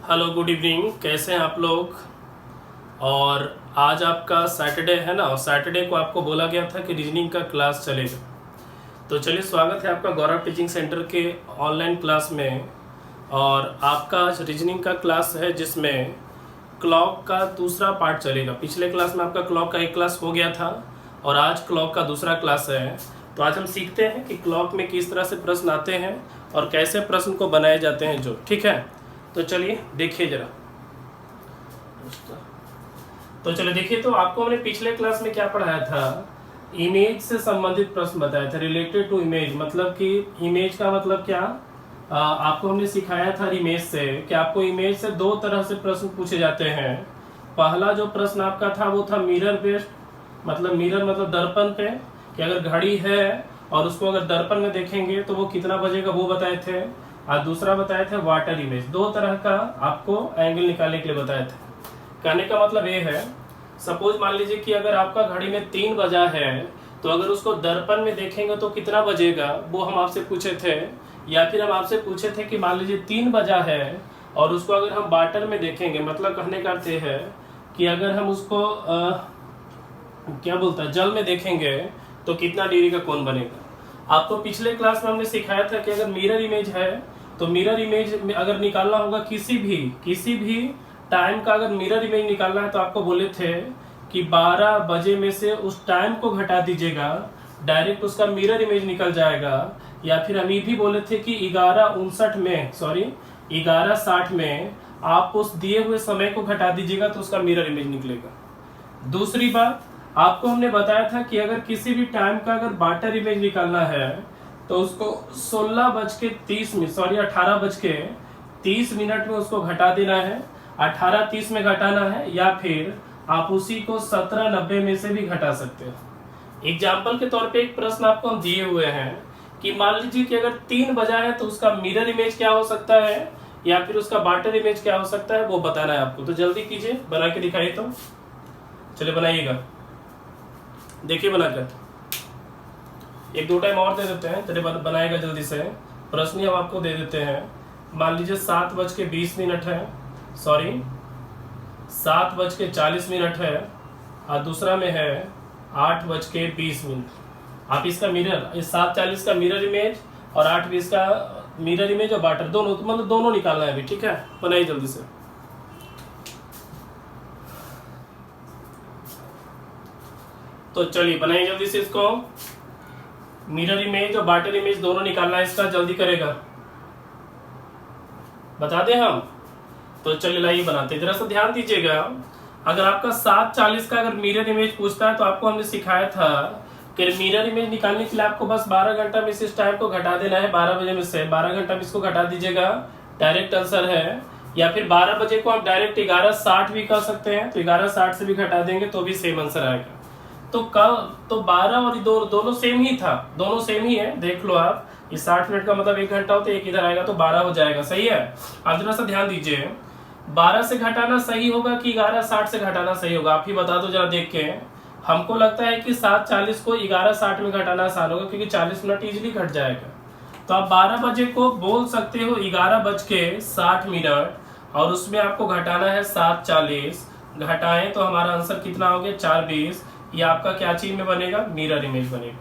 Hello good evening, कैसे हैं आप लोग। और आज आपका सैटरडे है ना, और सैटरडे को आपको बोला गया था कि रीजनिंग का क्लास चलेगा। तो चलिए, स्वागत है आपका गौरव टीचिंग सेंटर के ऑनलाइन क्लास में। और आपका आज रीजनिंग का क्लास है जिसमें क्लॉक का दूसरा पार्ट चलेगा। पिछले क्लास में आपका क्लॉक का एक क्लास हो गया था और आज क्लॉक का दूसरा क्लास है। तो आज हम सीखते हैं कि क्लॉक में किस तरह से प्रश्न आते हैं और कैसे प्रश्न को बनाए जाते हैं जो, ठीक है। तो चलिए देखिए जरा। तो चलिए देखिए, तो आपको हमने पिछले क्लास में क्या पढ़ाया था, इमेज से संबंधित प्रश्न बताया था। रिलेटेड टू इमेज मतलब कि इमेज का मतलब क्या, आपको हमने सिखाया था इमेज से कि आपको इमेज से दो तरह से प्रश्न पूछे जाते हैं। पहला जो प्रश्न आपका था वो था मिरर बेस्ड, मतलब मिरर मतलब दर्पण पे, कि अगर घड़ी है और उसको अगर दर्पण में देखेंगे तो वो कितना बजेगा वो बताए थे। और दूसरा बताए थे वाटर इमेज। दो तरह का आपको एंगल निकालने के लिए बताए थे। कहने का मतलब ये है, सपोज मान लीजिए कि अगर आपका घड़ी में 3 बजा है तो अगर उसको दर्पण में देखेंगे तो कितना बजेगा, वो हम आपसे पूछे थे। या फिर हम आपसे पूछे थे कि मान लीजिए 3 बजा है और उसको अगर हम वाटर में देखेंगे, मतलब कहने का अर्थ है कि अगर हम उसको क्या बोलता है, जल में देखेंगे तो कितना डिग्री का कोण बनेगा। आपको पिछले क्लास में हमने सिखाया था कि अगर मिरर इमेज है तो मिरर इमेज में अगर निकालना होगा किसी भी टाइम का, अगर मिरर इमेज निकालना है तो आपको बोले थे कि 12 बजे में से उस टाइम को घटा दीजिएगा, डायरेक्ट उसका मिरर इमेज निकल जाएगा। या फिर हम ये भी बोले थे कि 11:60 में आप उस दिए हुए समय को घटा दीजिएगा तो उसका मिरर इमेज निकलेगा। दूसरी बात आपको हमने बताया था कि अगर किसी भी टाइम का अगर वाटर इमेज निकालना है तो उसको 18:30 में उसको घटा देना है, 18:30 में घटाना है, या फिर आप उसी को 17:90 में से भी घटा सकते हैं। एग्जाम्पल के तौर पे एक प्रश्न आपको हम दिए हुए हैं कि मान लीजिए कि अगर 3 बजा है तो उसका मिरर इमेज क्या हो सकता है या फिर उसका वाटर इमेज क्या हो सकता है, वो बताना है आपको। तो जल्दी कीजिए, बना के दिखाइए। तो चलिए बनाइएगा, देखिए बनाकर। एक दो टाइम और दे देते हैं, चलिए बनाएगा जल्दी से। प्रश्न हम आपको दे देते हैं। मान लीजिए 7:20 है, 7:40 है, और दूसरा में है 8:20। आप इसका मिरर, इस 7:40 का मिरर इमेज और 8:20 का मिरर इमेज और वाटर दोनों, मतलब दोनों निकालना है अभी, ठीक है। बनाइए जल्दी से। तो चलिए बनाइए जल्दी से इसको। मिरर इमेज और वाटर इमेज दोनों निकालना है इसका, जल्दी करेगा, बता दें हम। तो चलिए लाइए बनाते, जरा सा ध्यान दीजिएगा। अगर आपका 7:40 का अगर मिरर इमेज पूछता है तो आपको हमने सिखाया था कि मिरर इमेज निकालने के लिए आपको बस 12 घंटा में से इस टाइम को घटा देना है। 12 बजे में से 12 घंटा में इसको घटा दीजिएगा, डायरेक्ट आंसर है। या फिर 12 बजे को आप डायरेक्ट 11:60 भी कर सकते हैं, तो 11:60 से भी घटा देंगे तो भी सेम आंसर आएगा। तो 12 और दोनों सेम ही था, दोनों सेम ही है, देख लो आप। इस 60 मिनट का मतलब 1 घंटा हो तो एक इधर आएगा तो 12 हो जाएगा, सही है। अब जरा सा ध्यान दीजिए, 12 से घटाना सही होगा कि 11:60 से घटाना सही होगा, आप ही बता दो जरा देख के। हमको लगता है कि 7:40 को 11:60 में घटाना आसान होगा क्योंकि 40 मिनट इजिली घट जाएगा। तो आप 12 बजे को बोल सकते हो 11:60 और उसमें आपको घटाना है 7:40। घटाएं तो हमारा आंसर कितना हो गया, 4:20। ये आपका क्या चीज में बनेगा, मिरर इमेज बनेगा।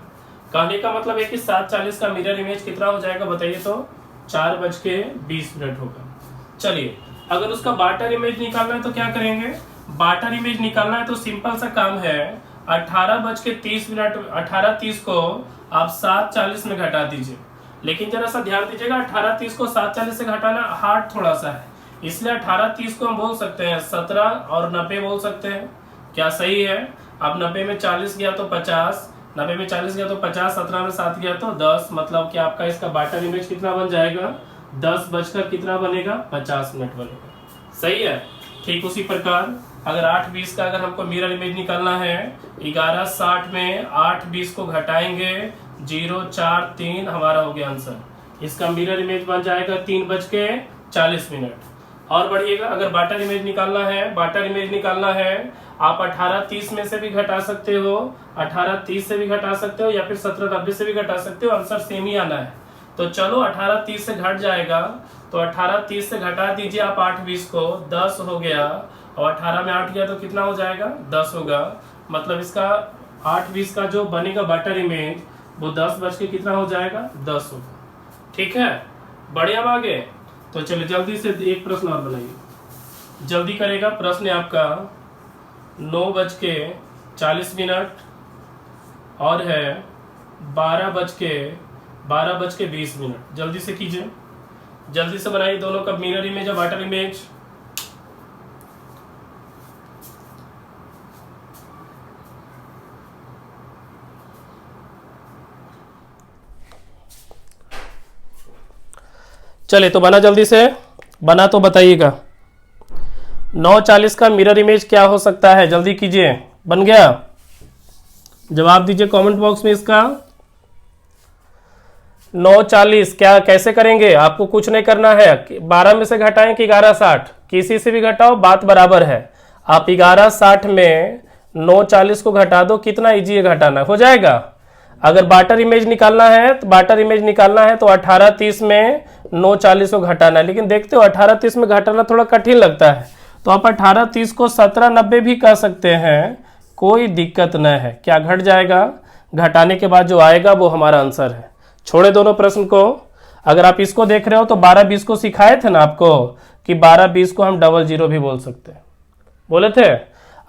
कहने का मतलब है कि 7:40 का मिरर इमेज कितना हो जाएगा बताइए, तो 4:20 होगा। चलिए, अगर उसका वाटर इमेज निकालना है तो क्या करेंगे। वाटर इमेज निकालना है तो सिंपल सा काम है, 18:30 को आप 7:40 में घटा दीजिए। लेकिन जरा सा ध्यान दीजिएगा, 18:30 को 7:40 से घटाना हार्ड थोड़ा सा है, इसलिए 18:30 को हम बोल सकते हैं 17 और 90 बोल सकते हैं। क्या सही है। अब 90 में 40 गया तो 50, 90 में 40 गया तो 50, 17 में 7 गया तो 10, मतलब कि आपका इसका वाटर इमेज कितना बन जाएगा, 10:50 बनेगा, सही है। ठीक उसी प्रकार अगर 8:20 का अगर हमको मिरर इमेज निकालना है, 11:60 में 8:20 को घटाएंगे 0:43, हमारा हो गया आंसर। इसका मिरर इमेज बन जाएगा 3:40। और बढ़िएगा, अगर वाटर इमेज निकालना है, आप 18:30 में से भी घटा सकते हो, 18:30 से भी घटा सकते हो, या फिर 17:90 से भी घटा सकते हो, आंसर सेम ही आना है। तो चलो 18:30 से घट जाएगा, तो 18:30 से घटा दीजिए आप 8:20 को, 10 हो गया, और 18 में 8 गया तो कितना हो जाएगा, 10 होगा। मतलब इसका 8:20 का जो बनेगा बटर इमेज वो 10 बज के कितना हो जाएगा, 10 होगा। ठीक है, बढ़िया आगे। तो चलिए जल्दी से एक प्रश्न और बनाइए, जल्दी करेगा। प्रश्न है आपका 9:40 और है 12:20। जल्दी से कीजिए, जल्दी से बनाइए दोनों का मिरर इमेज और वाटर इमेज। चलिए तो बना, जल्दी से बना तो बताइएगा। 9:40 का मिरर इमेज क्या हो सकता है, जल्दी कीजिए। बन गया, जवाब दीजिए कमेंट बॉक्स में इसका। 9:40 क्या कैसे करेंगे, आपको कुछ नहीं करना है। 12 में से घटाएं कि 11:60, किसी से भी घटाओ बात बराबर है। आप 11:60 में 9:40 को घटा दो, कितना इजी है घटाना, हो जाएगा। अगर बाटर इमेज निकालना है तो 18:30 में 9:40 को घटाना है, लेकिन देखते हो 18:30 में घटाना थोड़ा कठिन लगता है, तो आप 18:30 को 17:90 भी कह सकते हैं, कोई दिक्कत न है। क्या घट जाएगा, घटाने के बाद जो आएगा वो हमारा आंसर है। छोड़े दोनों प्रश्न को। अगर आप इसको देख रहे हो तो 12:20 को सिखाए थे ना आपको कि 12:20 को हम 00 भी बोल सकते हैं, बोले थे।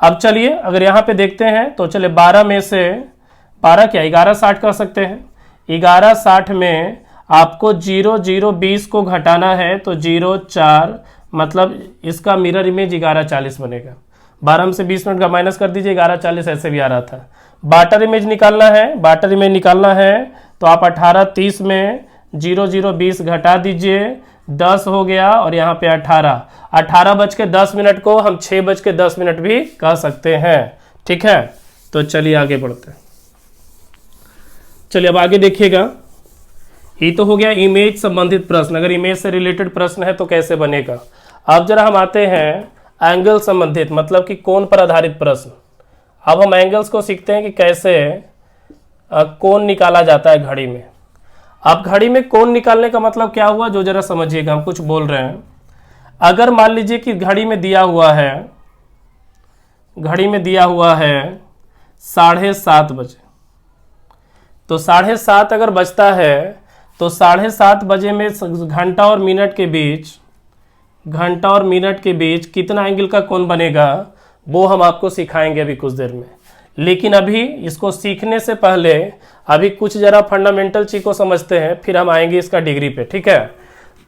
अब चलिए अगर यहाँ पे देखते हैं तो चलिए 12 में से 12 क्या 11:60 कह सकते हैं। 11:60 में आपको 00:20 को घटाना है तो 04, मतलब इसका मिरर इमेज 11:40 बनेगा। 12 में से 20 मिनट का माइनस कर दीजिए, 11:40 ऐसे भी आ रहा था। बाटर इमेज निकालना है, तो आप 18:30 में 00:20 घटा दीजिए, 10 हो गया, और यहाँ पे 18:10 को हम 6:10 भी कह सकते हैं। ठीक है, तो चलिए आगे बढ़ते हैं। चलिए अब आगे देखिएगा, ये तो हो गया इमेज संबंधित प्रश्न। अगर इमेज से रिलेटेड प्रश्न है तो कैसे बनेगा। अब जरा हम आते हैं एंगल संबंधित, मतलब कि कोण पर आधारित प्रश्न। अब हम एंगल्स को सीखते हैं कि कैसे कोण निकाला जाता है घड़ी में। अब घड़ी में कोण निकालने का मतलब क्या हुआ, जो जरा समझिएगा, हम कुछ बोल रहे हैं। अगर मान लीजिए कि घड़ी में दिया हुआ है 7:30 बजे, तो 7:30 अगर बजता है तो 7:30 बजे में घंटा और मिनट के बीच कितना एंगल का कोण बनेगा, वो हम आपको सिखाएंगे अभी कुछ देर में। लेकिन अभी इसको सीखने से पहले अभी कुछ जरा फंडामेंटल चीज को समझते हैं, फिर हम आएंगे इसका डिग्री पे। ठीक है,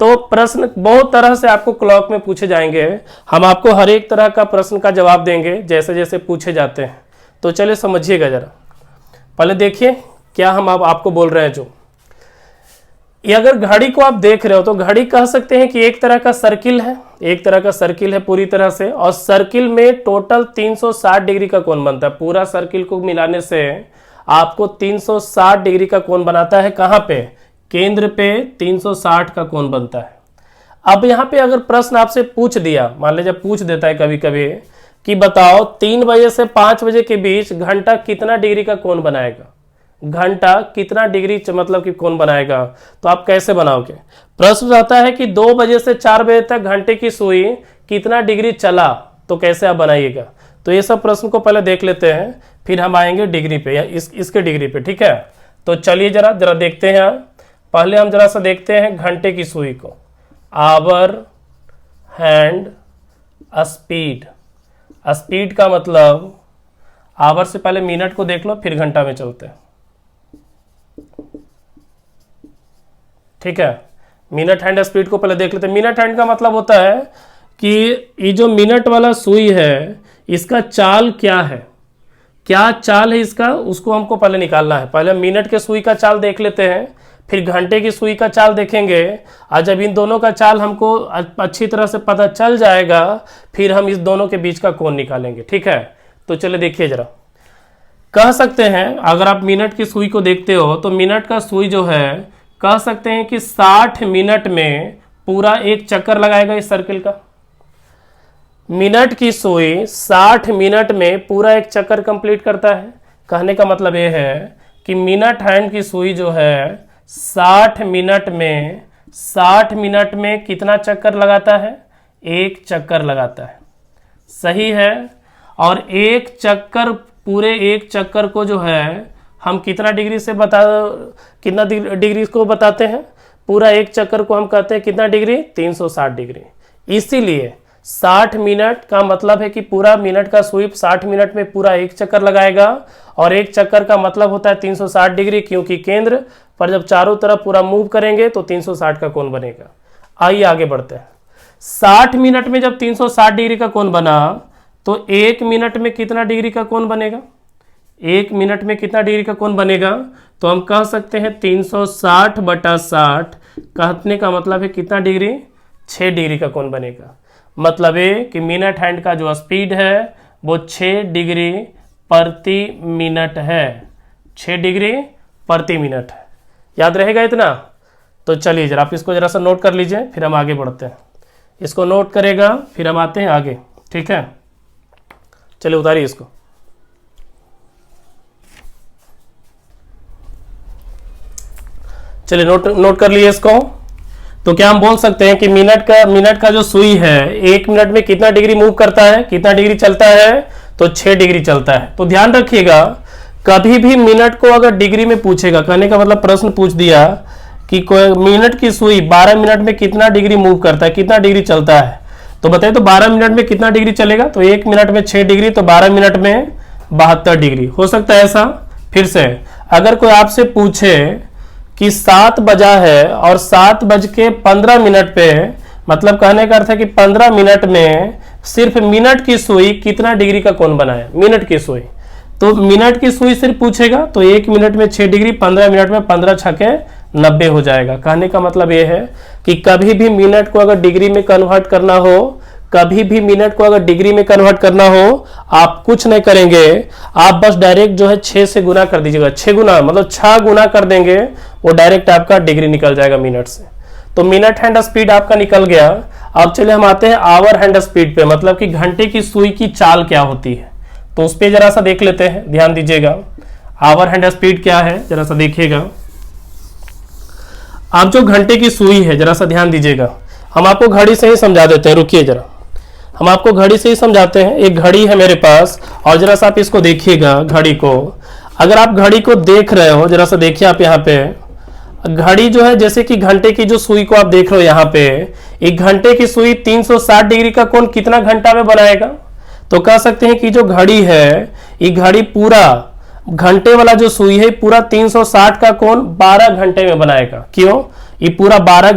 तो प्रश्न बहुत तरह से आपको क्लॉक में पूछे जाएंगे, हम आपको हर एक तरह का प्रश्न का जवाब देंगे जैसे जैसे पूछे जाते हैं। तो चलिए समझिएगा जरा, पहले देखिए क्या हम अब आपको बोल रहे हैं। जो ये अगर घड़ी को आप देख रहे हो तो घड़ी कह सकते हैं कि एक तरह का सर्किल है, पूरी तरह से, और सर्किल में टोटल 360 डिग्री का कोण बनता है। पूरा सर्किल को मिलाने से आपको 360 डिग्री का कोण बनाता है। कहाँ पे, केंद्र पे 360 का कोण बनता है। अब यहाँ पे अगर प्रश्न आपसे पूछ दिया, मान लीजिए पूछ देता है कभी कभी कि बताओ 3 बजे से 5 बजे के बीच घंटा कितना डिग्री का कोण बनाएगा, घंटा कितना डिग्री मतलब कि कोण बनाएगा, तो आप कैसे बनाओगे। प्रश्न रहता है कि 2 बजे से 4 बजे तक घंटे की सुई कितना डिग्री चला, तो कैसे आप बनाइएगा। तो ये सब प्रश्न को पहले देख लेते हैं, फिर हम आएंगे डिग्री पे या इसके डिग्री पे। ठीक है, तो चलिए जरा देखते हैं। पहले हम जरा सा देखते हैं घंटे की सुई को, आवर हैंड स्पीड का मतलब, आवर से पहले मिनट को देख लो, फिर घंटा में चलते हैं। ठीक है, मिनट हैंड स्पीड को पहले देख लेते हैं। मिनट हैंड का मतलब होता है कि ये जो मिनट वाला सुई है इसका चाल क्या है, क्या चाल है इसका, उसको हमको पहले निकालना है। पहले मिनट के सुई का चाल देख लेते हैं, फिर घंटे की सुई का चाल देखेंगे, और जब इन दोनों का चाल हमको अच्छी तरह से पता चल जाएगा फिर हम इस दोनों के बीच का कोण निकालेंगे। ठीक है, तो चलिए देखिए जरा, कह सकते हैं अगर आप मिनट की सुई को देखते हो तो मिनट का सुई जो है कह सकते हैं कि 60 मिनट में पूरा एक चक्कर लगाएगा इस सर्किल का। मिनट की सुई 60 मिनट में पूरा एक चक्कर कंप्लीट करता है। कहने का मतलब यह है कि मिनट हैंड की सुई जो है 60 मिनट में कितना चक्कर लगाता है? एक चक्कर लगाता है, सही है। और एक चक्कर, पूरे एक चक्कर को जो है हम कितना डिग्री से कितना डिग्री को बताते हैं? पूरा एक चक्कर को हम कहते हैं कितना डिग्री? 360 डिग्री। इसीलिए 60 मिनट का मतलब है कि पूरा मिनट का स्वीप 60 मिनट में पूरा एक चक्कर लगाएगा, और एक चक्कर का मतलब होता है 360 डिग्री, क्योंकि केंद्र पर जब चारों तरफ पूरा मूव करेंगे तो 360 का कोण बनेगा। आइए आगे बढ़ते हैं। 60 मिनट में जब 360 डिग्री का कोण बना तो एक मिनट में कितना डिग्री का कोण बनेगा? एक मिनट में कितना डिग्री का कोण बनेगा? तो हम कह सकते हैं 360/60, कहने का मतलब है कितना डिग्री? 6 डिग्री का कोण बनेगा। मतलब है कि मिनट हैंड का जो स्पीड है वो 6 डिग्री प्रति मिनट है। 6 डिग्री प्रति मिनट है। याद रहेगा इतना? तो चलिए जरा आप इसको जरा सा नोट कर लीजिए, फिर हम आगे बढ़ते हैं। इसको नोट करेगा फिर हम आते हैं आगे, ठीक है? चलिए उतारिए इसको। चलिए नोट कर लिए इसको। तो क्या हम बोल सकते हैं कि मिनट का जो सुई है एक मिनट में कितना डिग्री मूव करता है, कितना डिग्री चलता है? तो 6 डिग्री चलता है। तो ध्यान रखिएगा, कभी भी मिनट को अगर डिग्री में पूछेगा, कहने का मतलब प्रश्न पूछ दिया कि कोई मिनट की सुई 12 मिनट में कितना डिग्री मूव करता है, कितना डिग्री चलता है, तो बताइए तो 12 मिनट में कितना डिग्री चलेगा? तो 1 मिनट में 6 डिग्री, तो 12 मिनट में 72 डिग्री। हो सकता है ऐसा? फिर से अगर कोई आपसे पूछे कि 7 बजा है और 7:15 पे, मतलब कहने का अर्थ है कि 15 मिनट में सिर्फ मिनट की सुई कितना डिग्री का कोण बनाए? मिनट की सुई, तो मिनट की सुई सिर्फ पूछेगा तो 1 मिनट में 6 डिग्री, 15 मिनट में 15 छके 90 हो जाएगा। कहने का मतलब यह है कि कभी भी मिनट को अगर डिग्री में कन्वर्ट करना हो, कभी भी मिनट को अगर डिग्री में कन्वर्ट करना हो, आप कुछ नहीं करेंगे, आप बस डायरेक्ट जो है 6 से गुना कर दीजिएगा। 6 गुना मतलब 6 गुना कर देंगे, वो डायरेक्ट आपका डिग्री निकल जाएगा मिनट से। तो मिनट हैंड स्पीड आपका निकल गया। अब चलिए हम आते हैं आवर हैंड स्पीड पे, मतलब कि घंटे की सुई की चाल क्या होती है, तो उस पर जरा सा देख लेते हैं। ध्यान दीजिएगा, आवर हैंड स्पीड क्या है जरा सा देखिएगा। आप जो घंटे की सुई है जरा सा ध्यान दीजिएगा, हम आपको घड़ी से ही समझा देते हैं। रुकिए जरा, हम आपको घड़ी से ही समझाते हैं। एक घड़ी है मेरे पास और जरा सा आप इसको देखिएगा घड़ी को। अगर आप घड़ी को देख रहे हो, जरा सा देखिए आप यहाँ पे घड़ी जो है, जैसे कि घंटे की जो सुई को आप देख रहे हो यहाँ पे, एक घंटे की सुई 360 डिग्री का कोण कितना घंटा में बनाएगा? तो कह सकते हैं कि जो घड़ी है, ये घड़ी पूरा घंटे वाला जो सुई है पूरा 360 का कोण 12 घंटे में बनाएगा। क्यों? ये पूरा 12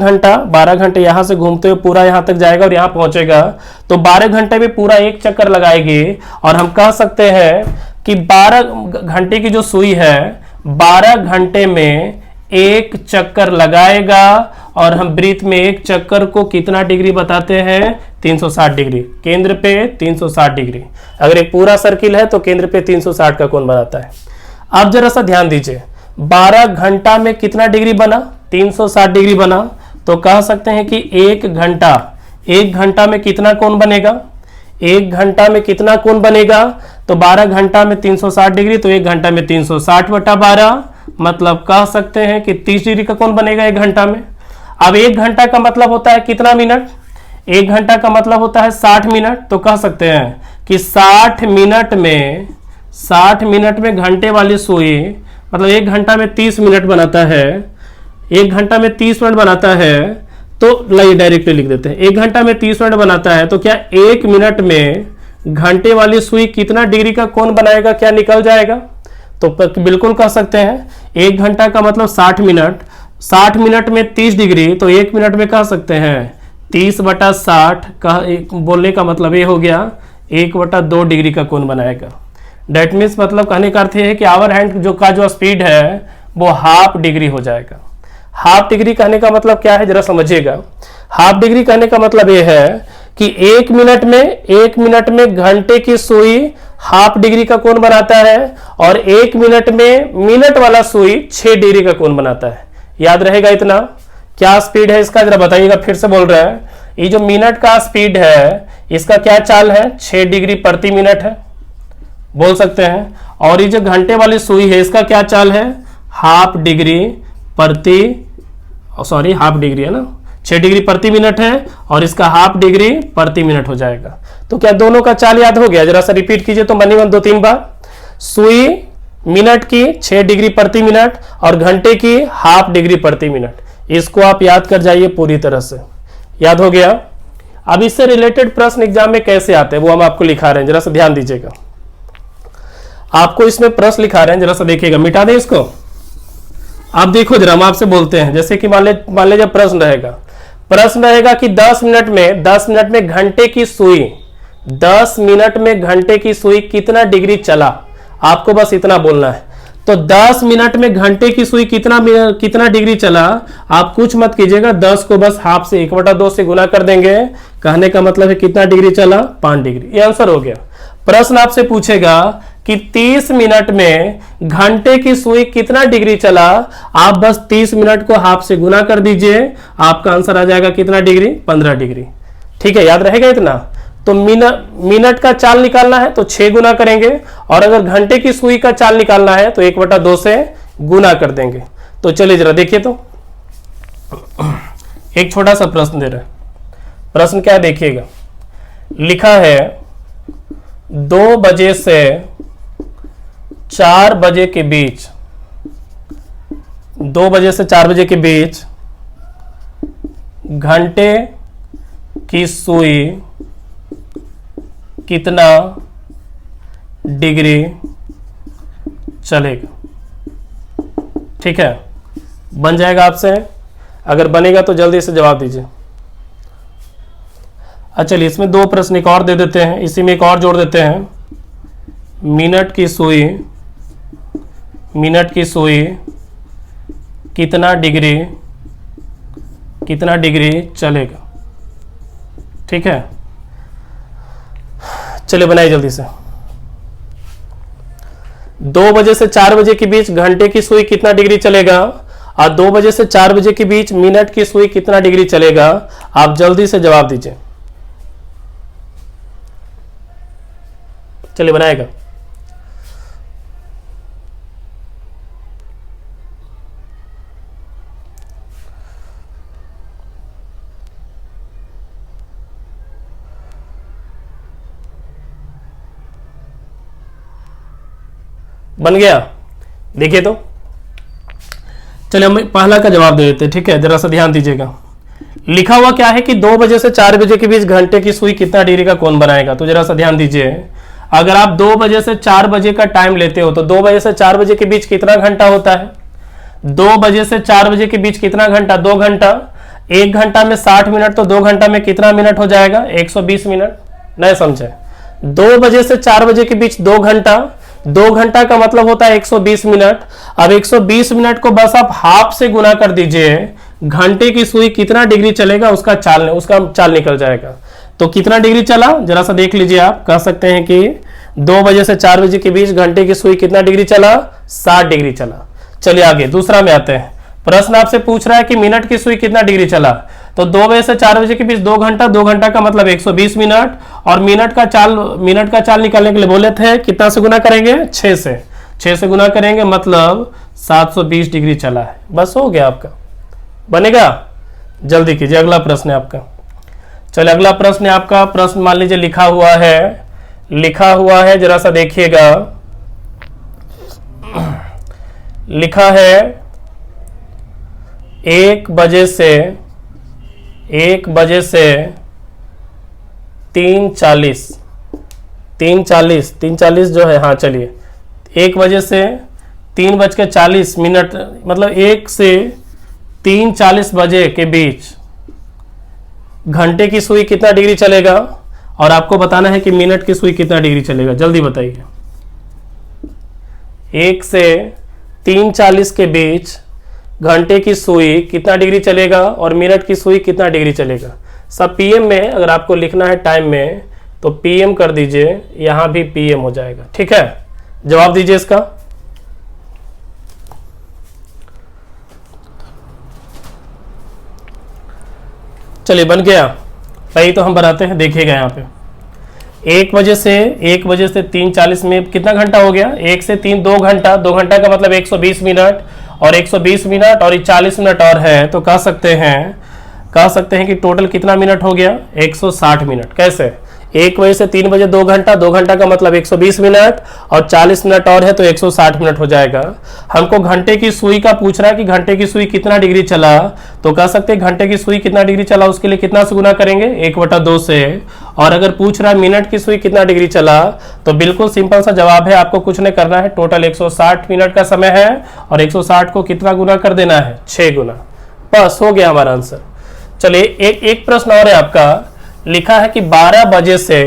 घंटे यहां से घूमते हुए पूरा यहां तक जाएगा और यहां पहुंचेगा, तो 12 घंटे में पूरा एक चक्कर लगाएगी। और हम कह सकते हैं कि 12 घंटे की जो सुई है 12 घंटे में एक चक्कर लगाएगा, और हम वृत्त में एक चक्कर को कितना डिग्री बताते हैं? 360 डिग्री। केंद्र पे 360 डिग्री। अगर एक पूरा सर्किल है तो केंद्र पे 360 का कोण बनाता है। अब जरा सा ध्यान दीजिए, 12 घंटा में कितना डिग्री बना? 360 डिग्री बना। तो कह सकते हैं कि एक घंटा में कितना कोण बनेगा? 1 घंटा में कितना कोण बनेगा? तो 12 घंटा में 360 डिग्री, तो 1 घंटा में 360/12, मतलब कह सकते हैं कि 30 डिग्री का कोण बनेगा 1 घंटा में। अब 1 घंटा का मतलब होता है कितना मिनट? 1 घंटा का मतलब होता है 60 मिनट। तो कह सकते हैं कि 60 मिनट में घंटे वाली सुई, मतलब 1 घंटा में 30 मिनट बनाता है, 1 घंटा में 30 मिनट बनाता है। तो लाइए डायरेक्टली लिख देते हैं, 1 घंटा में 30 मिनट बनाता है, तो क्या 1 मिनट में घंटे वाली सुई कितना डिग्री का कोण बनाएगा? क्या निकल जाएगा? तो बिल्कुल कह सकते हैं 1 घंटा का मतलब 60 मिनट, 60 मिनट में 30 डिग्री, तो 1 मिनट में कह सकते हैं 30/60 का बोलने का मतलब ये हो गया 1/2 डिग्री का कोण बनाएगा। डेट मीन्स मतलब कहने का अर्थ है कि आवर हैंड जो स्पीड है वो हाफ डिग्री हो जाएगा। हाफ डिग्री कहने का मतलब क्या है जरा समझिएगा। हाफ डिग्री कहने का मतलब यह है कि 1 मिनट में घंटे की सुई हाफ डिग्री का कोण बनाता है, और 1 मिनट में मिनट वाला सुई 6 डिग्री का कोण बनाता है। याद रहेगा इतना? क्या स्पीड है इसका जरा बताइएगा, फिर से बोल रहे हैं। ये जो मिनट का स्पीड है इसका क्या चाल है? 6 डिग्री प्रति मिनट है, बोल सकते हैं। और ये जो घंटे वाली सुई है इसका क्या चाल है? हाफ डिग्री हाफ डिग्री है ना, 6 डिग्री प्रति मिनट है और इसका हाफ डिग्री प्रति मिनट हो जाएगा। तो क्या दोनों का चाल याद हो गया? जरा सा रिपीट कीजिए तो बनेगा 2-3 बार। सुई मिनट की 6 डिग्री प्रति मिनट और घंटे की हाफ डिग्री प्रति मिनट। इसको आप याद कर जाइए पूरी तरह से। याद हो गया? अब इससे रिलेटेड प्रश्न एग्जाम में कैसे आते हैं वो हम आपको लिखा रहे हैं, जरा सा ध्यान दीजिएगा। आपको इसमें प्रश्न लिखा रहे हैं, जरा सा देखिएगा। मिटा दें इसको। आप देखो जरा, हम आपसे बोलते हैं, जैसे कि मान ले जब प्रश्न रहेगा कि 10 मिनट में घंटे की सुई 10 मिनट में घंटे की सुई कितना डिग्री चला, आपको बस इतना बोलना है। तो 10 मिनट में घंटे की सुई कितना डिग्री चला, आप कुछ मत कीजिएगा, 10 को बस हाफ से 1/2 से गुना कर देंगे। कहने का मतलब है कितना डिग्री चला, 5 डिग्री। ये आंसर हो गया। प्रश्न आपसे पूछेगा कि 30 मिनट में घंटे की सुई कितना डिग्री चला, आप बस 30 मिनट को हाफ से गुना कर दीजिए, आपका आंसर आ जाएगा कितना डिग्री, 15 डिग्री। ठीक है, याद रहेगा इतना। तो मिनट का चाल निकालना है तो 6 गुना करेंगे, और अगर घंटे की सुई का चाल निकालना है तो 1/2 से गुना कर देंगे। तो चलिए जरा देखिए, तो एक छोटा सा प्रश्न दे रहे हैं। प्रश्न क्या देखिएगा, लिखा है 2 बजे से 4 बजे के बीच, 2 बजे से 4 बजे के बीच घंटे की सुई कितना डिग्री चलेगा। ठीक है, बन जाएगा आपसे? अगर बनेगा तो जल्दी से जवाब दीजिए। अच्छा चलिए, इसमें 2 प्रश्न एक और दे देते हैं, इसी में एक और जोड़ देते हैं। मिनट की सुई कितना डिग्री चलेगा। ठीक है, चलिए बनाइए जल्दी से। 2 बजे से 4 बजे के बीच घंटे की सुई कितना डिग्री चलेगा, और 2 बजे से 4 बजे के बीच मिनट की सुई कितना डिग्री चलेगा, आप जल्दी से जवाब दीजिए। चलिए बनाएगा। बन गया? देखिए तो, चलिए हम पहला का जवाब दे देते हैं। ठीक है, जरा सा ध्यान दीजिएगा। लिखा हुआ क्या है कि 2 बजे से 4 बजे के बीच घंटे की सुई कितना डिग्री का कोण बनाएगा। तो जरा सा ध्यान दीजिए, अगर आप 2 बजे से 4 बजे का टाइम लेते हो तो 2 बजे से 4 बजे के बीच कितना घंटा होता है? 2 बजे से 4 बजे के बीच कितना घंटा? 2 घंटा। 1 घंटा में 60 मिनट, तो 2 घंटा में कितना मिनट हो जाएगा? 120 मिनट। नहीं समझे? 2 बजे से 4 बजे के बीच 2 घंटा, 2 घंटा का मतलब होता है 120 मिनट। अब 120 मिनट को बस आप हाफ से गुना कर दीजिए, घंटे की सुई कितना डिग्री चलेगा उसका चाल निकल जाएगा। तो कितना डिग्री चला, जरा सा देख लीजिए। आप कह सकते हैं कि 2 बजे से 4 बजे के बीच घंटे की सुई कितना डिग्री चला? 60 डिग्री चला। चलिए आगे दूसरा में आते हैं। प्रश्न आपसे पूछ रहा है कि मिनट की सुई कितना डिग्री चला। तो 2 बजे से 4 बजे के बीच 2 घंटा, 2 घंटा का मतलब 120 मिनट, और मिनट का चाल निकालने के लिए बोले थे कितना से गुना करेंगे? 6 से। 6 से गुना करेंगे मतलब 720 डिग्री चला है। बस हो गया आपका, बनेगा? जल्दी कीजिए, अगला प्रश्न है आपका। चलिए अगला प्रश्न है आपका। प्रश्न मान लीजिए लिखा हुआ है, जरा सा देखिएगा। लिखा है 1 बजे से 3:40 जो है, हाँ चलिए 1 बजे से 3:40 मतलब 1 से 3:40 बजे के बीच घंटे की सुई कितना डिग्री चलेगा, और आपको बताना है कि मिनट की सुई कितना डिग्री चलेगा। जल्दी बताइए। 1 से 3:40 के बीच घंटे की सुई कितना डिग्री चलेगा और मिनट की सुई कितना डिग्री चलेगा। सब पीएम में, अगर आपको लिखना है टाइम में तो पीएम कर दीजिए, यहां भी पीएम हो जाएगा। ठीक है, जवाब दीजिए इसका। चलिए बन गया। वही तो हम बनाते हैं, देखिएगा यहाँ पे 1 बजे से 3:40 में कितना घंटा हो गया? 1 से 3 2 घंटा, 2 घंटा का मतलब 120 मिनट, और 120 मिनट और 40 मिनट और है, तो कह सकते हैं कि टोटल कितना मिनट हो गया, 160 मिनट। कैसे, 1 बजे से 3 बजे 2 घंटा, 2 घंटा का मतलब 120 मिनट और 40 मिनट और है तो 160 मिनट हो जाएगा। हमको घंटे की सुई का पूछ रहा है कि घंटे की सुई कितना डिग्री चला, तो कह सकते हैं घंटे की सुई कितना डिग्री चला, उसके लिए कितना से गुना करेंगे, 1/2 से। और अगर पूछ रहा है मिनट की सुई कितना डिग्री चला, तो बिल्कुल सिंपल सा जवाब है, आपको कुछ नहीं करना है, टोटल 160 मिनट का समय है और 160 को कितना गुना कर देना है, 6 गुना। बस हो गया हमारा आंसर। चलिए एक प्रश्न और है आपका, लिखा है कि 12 बजे से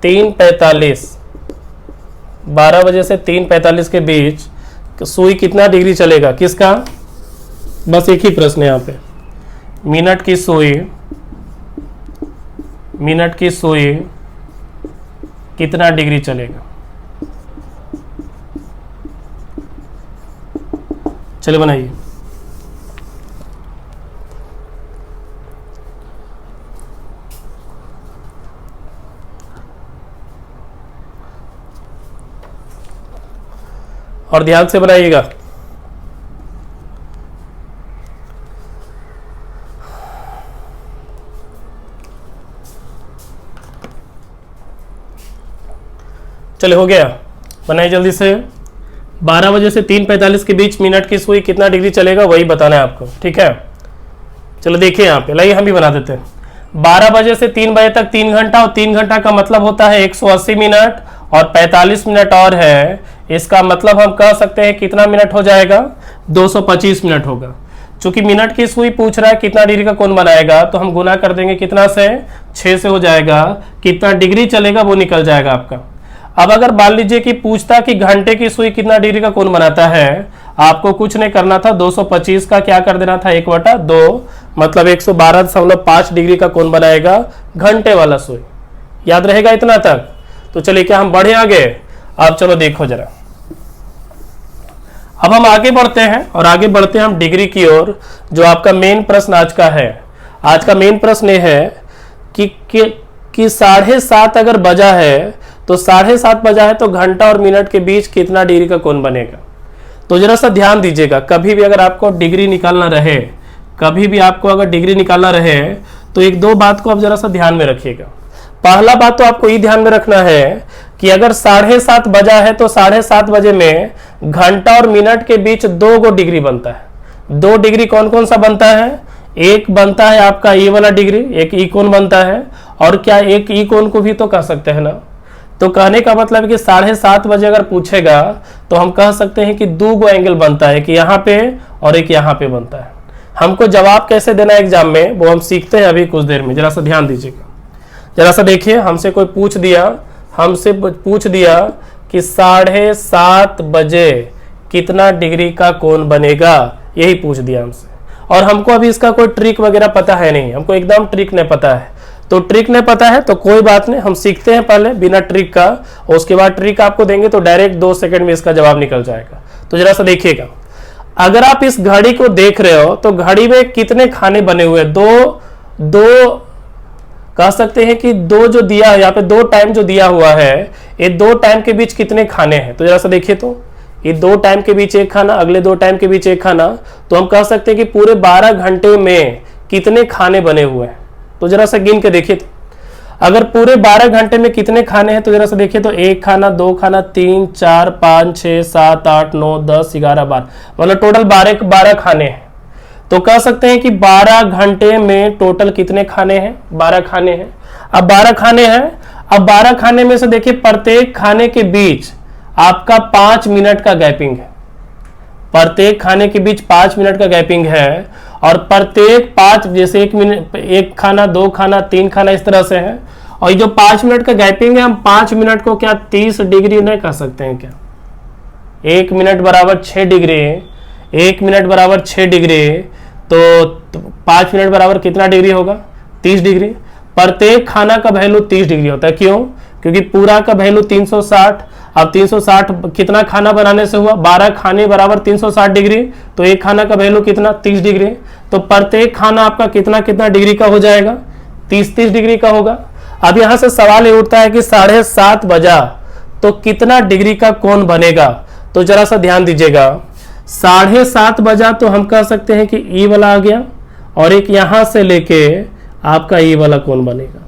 3:45 12 बजे से 3:45 के बीच सुई कितना डिग्री चलेगा, किसका, बस एक ही प्रश्न है यहाँ पे। मिनट की सुई कितना डिग्री चलेगा। चलिए बनाइए। और ध्यान से बनाइएगा। चलिए हो गया, बनाइए जल्दी से। 12 बजे से 3:45 के बीच मिनट की सुई कितना डिग्री चलेगा, वही बताना है आपको, ठीक है। चलो देखिए यहाँ पे, लाइए हम भी बना देते हैं। 12 बजे से 3 बजे तक 3 घंटा, और 3 घंटा का मतलब होता है 180 मिनट और 45 मिनट और है, इसका मतलब हम कह सकते हैं कितना मिनट हो जाएगा, 225 मिनट होगा। चूंकि मिनट की सुई पूछ रहा है कितना डिग्री का कोण बनाएगा, तो हम गुना कर देंगे कितना से, 6 से हो जाएगा, कितना डिग्री चलेगा वो निकल जाएगा आपका। अब अगर मान लीजिए कि पूछता कि घंटे की सुई कितना डिग्री का कोण बनाता है, आपको कुछ नहीं करना था, 225 का क्या कर देना था, 1/2, मतलब 112.5 डिग्री का कोण बनाएगा घंटे वाला सुई। याद रहेगा इतना तक। तो चलिए क्या हम बढ़े आगे, अब चलो देखो जरा। अब हम आगे बढ़ते हैं और आगे बढ़ते हैं हम डिग्री की ओर, जो आपका मेन प्रश्न आज का है। आज का मेन प्रश्न ये है कि 7:30 अगर बजा है, तो 7:30 बजा है तो घंटा और मिनट के बीच कितना डिग्री का कोण बनेगा। तो जरा सा ध्यान दीजिएगा, कभी भी अगर आपको डिग्री निकालना रहे, तो एक दो बात को आप जरा सा ध्यान में रखिएगा। पहला बात तो आपको ये ध्यान में रखना है कि अगर 7:30 बजा है तो 7:30 बजे में घंटा और मिनट के बीच 2 डिग्री बनता है। 2 डिग्री कौन कौन सा बनता है, एक बनता है आपका ये वाला डिग्री, एक ई कोण बनता है, और क्या एक ई कोण को भी तो कह सकते हैं ना। तो कहने का मतलब है कि 7:30 बजे अगर पूछेगा तो हम कह सकते हैं कि 2 एंगल बनता है, कि यहाँ पे और एक यहाँ पे बनता है। हमको जवाब कैसे देना है एग्जाम में, वो हम सीखते हैं अभी कुछ देर में। जरा सा ध्यान दीजिएगा, जरा सा देखिए। हमसे कोई पूछ दिया कि 7:30 बजे कितना डिग्री का कोण बनेगा, यही पूछ दिया हमसे। और हमको अभी इसका कोई ट्रिक वगैरह पता है नहीं, हमको एकदम ट्रिक नहीं पता है। तो ट्रिक नहीं पता है तो कोई बात नहीं, हम सीखते हैं पहले बिना ट्रिक का, और उसके बाद ट्रिक आपको देंगे तो डायरेक्ट 2 सेकंड में इसका जवाब निकल जाएगा। तो जरा सा देखिएगा, अगर आप इस घड़ी को देख रहे हो तो घड़ी में कितने खाने बने हुए हैं, दो कह सकते हैं कि 2 जो दिया है यहाँ पे, 2 टाइम जो दिया हुआ है, ये 2 टाइम के बीच कितने खाने हैं। तो जरा सा देखिए, तो ये 2 टाइम के बीच एक खाना, अगले 2 टाइम के बीच एक खाना, तो हम कह सकते हैं कि पूरे 12 घंटे में कितने खाने बने हुए हैं। तो जरा सा गिन के देखिए, तो अगर पूरे 12 घंटे में कितने खाने हैं, तो जरा सा देखिए, तो 1 खाना, 2 खाना, 3, 4, 5, 6, 7, 8, 9, 10, 11, 12, मतलब टोटल 12 खाने हैं। तो कह सकते हैं कि 12 घंटे में टोटल कितने खाने हैं, 12 खाने हैं। अब 12 खाने हैं, अब 12 खाने में से देखिए प्रत्येक खाने के बीच आपका 5 मिनट का गैपिंग है। प्रत्येक खाने के बीच 5 मिनट का गैपिंग है, और प्रत्येक 5, जैसे 1 मिनट, 1 खाना, 2 खाना, 3 खाना, इस तरह से है। और ये जो 5 मिनट का गैपिंग है, हम 5 मिनट को क्या 30 डिग्री नहीं कह सकते हैं क्या। 1 मिनट बराबर 6 डिग्री, 1 मिनट बराबर 6 डिग्री, तो 5 मिनट बराबर कितना डिग्री होगा, 30 डिग्री। प्रत्येक खाना का वैल्यू 30 डिग्री होता है, क्यों, क्योंकि पूरा का वैल्यू 360। अब 360 कितना खाना बनाने से हुआ, 12 खाने बराबर 360 डिग्री, तो एक खाना का वैल्यू कितना, 30 डिग्री। तो प्रत्येक खाना आपका कितना डिग्री का हो जाएगा, 30 डिग्री का होगा। अब यहां से सवाल ये उठता है कि 7:30 बजा तो कितना डिग्री का कोण बनेगा। तो जरा सा ध्यान दीजिएगा, 7:30 बजा तो हम कह सकते हैं कि ई वाला आ गया और एक यहां से लेके आपका ई वाला कोण बनेगा।